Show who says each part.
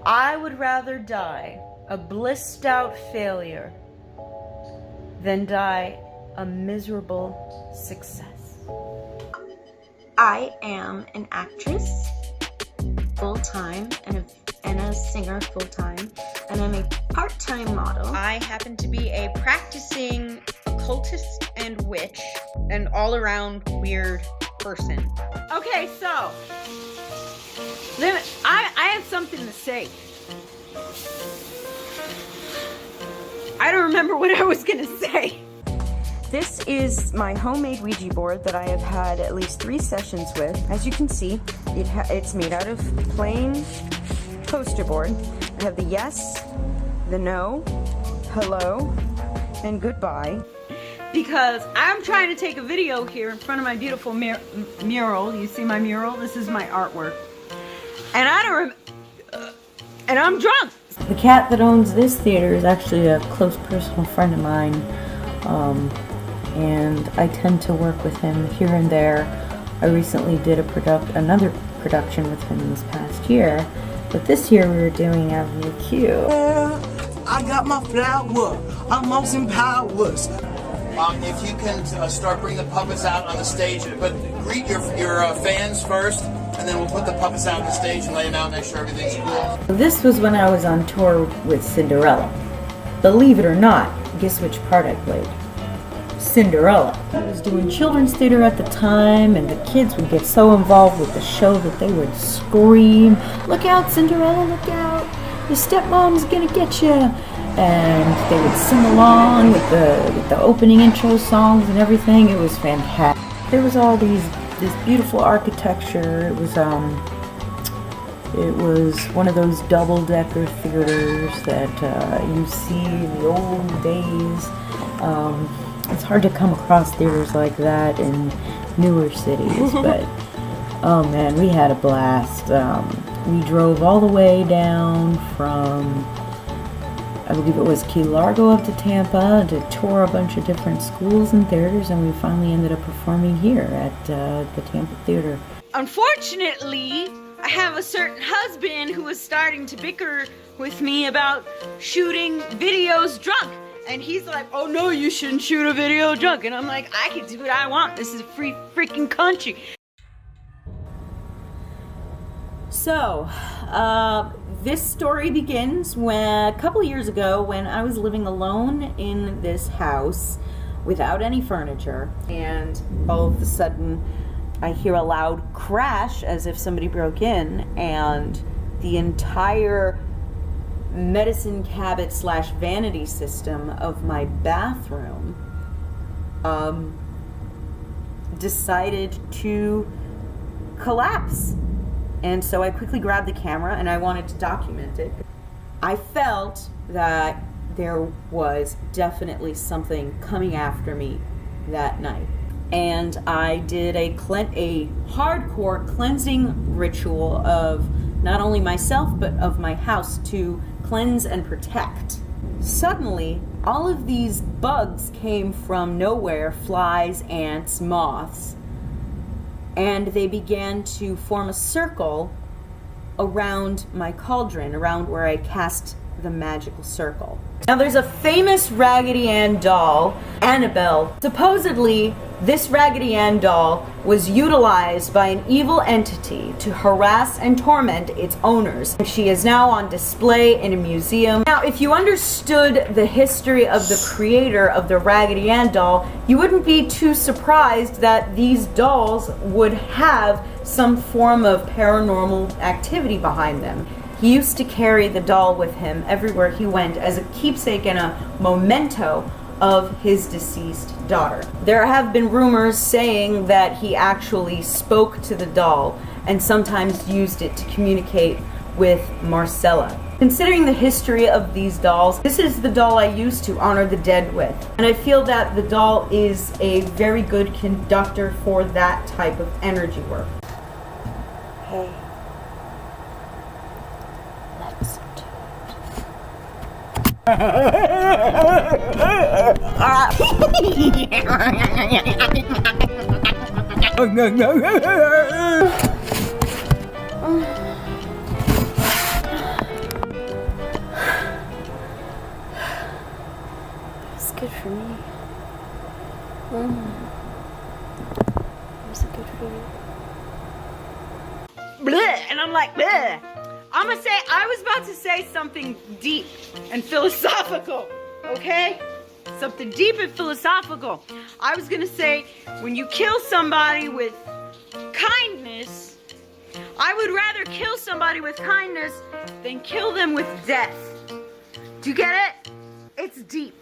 Speaker 1: I would rather die a blissed out failure than die a miserable success.
Speaker 2: I am an actress full-time and a singer full-time, and I'm a part-time model.
Speaker 3: I happen to be a practicing occultist and witch, an all-around weird person.
Speaker 1: Okay, so I have something to say. I don't remember what I was gonna say. This is my homemade Ouija board that I have had at least 3 sessions with. As you can see, it's made out of plain poster board. I have the yes, the no, hello, and goodbye. Because I'm trying to take a video here in front of my beautiful mural. You see my mural? This is my artwork. And and I'm drunk. The cat that owns this theater is actually a close personal friend of mine. And I tend to work with him here and there. I recently did another production with him this past year, but this year we were doing Avenue Q.
Speaker 4: I got my flower, I'm Austin Powers.
Speaker 5: If you can start bringing the puppets out on the stage, but greet your fans first, and then we'll put the puppets out on the stage and lay them out, make sure everything's cool.
Speaker 1: This was when I was on tour with Cinderella. Believe it or not, guess which part I played? Cinderella. I was doing children's theater at the time, and the kids would get so involved with the show that they would scream, "Look out, Cinderella, look out! Your stepmom's gonna get you!" And they would sing along with the opening intro songs and everything. It was fantastic. There was all this beautiful architecture. It was one of those double-decker theaters that you see in the old days. It's hard to come across theaters like that in newer cities, but oh man, we had a blast. We drove all the way down from, I believe it was Key Largo up to Tampa to tour a bunch of different schools and theaters, and we finally ended up performing here at the Tampa Theater. Unfortunately, I have a certain husband who is starting to bicker with me about shooting videos drunk. And he's like, "Oh no, you shouldn't shoot a video drunk." And I'm like, I can do what I want. This is a free freaking country. So, this story begins when a couple years ago when I was living alone in this house without any furniture. And all of a sudden, I hear a loud crash as if somebody broke in, and the entire medicine cabinet / vanity system of my bathroom decided to collapse. And so I quickly grabbed the camera and I wanted to document it. I felt that there was definitely something coming after me that night. And I did a hardcore cleansing ritual of not only myself but of my house to cleanse and protect. Suddenly, all of these bugs came from nowhere, flies, ants, moths, and they began to form a circle around my cauldron, around where I cast the magical circle. Now there's a famous Raggedy Ann doll, Annabelle. Supposedly, this Raggedy Ann doll was utilized by an evil entity to harass and torment its owners. She is now on display in a museum. Now, if you understood the history of the creator of the Raggedy Ann doll, you wouldn't be too surprised that these dolls would have some form of paranormal activity behind them. He used to carry the doll with him everywhere he went as a keepsake and a memento of his deceased daughter. There have been rumors saying that he actually spoke to the doll and sometimes used it to communicate with Marcella. Considering the history of these dolls, this is the doll I used to honor the dead with. And I feel that the doll is a very good conductor for that type of energy work. Hey. for me. Was it good for you?
Speaker 3: Bleh, and I'm like, bleh. I was about to say something deep and philosophical, okay? Something deep and philosophical. I was gonna say, when you kill somebody with kindness, I would rather kill somebody with kindness than kill them with death. Do you get it? It's deep.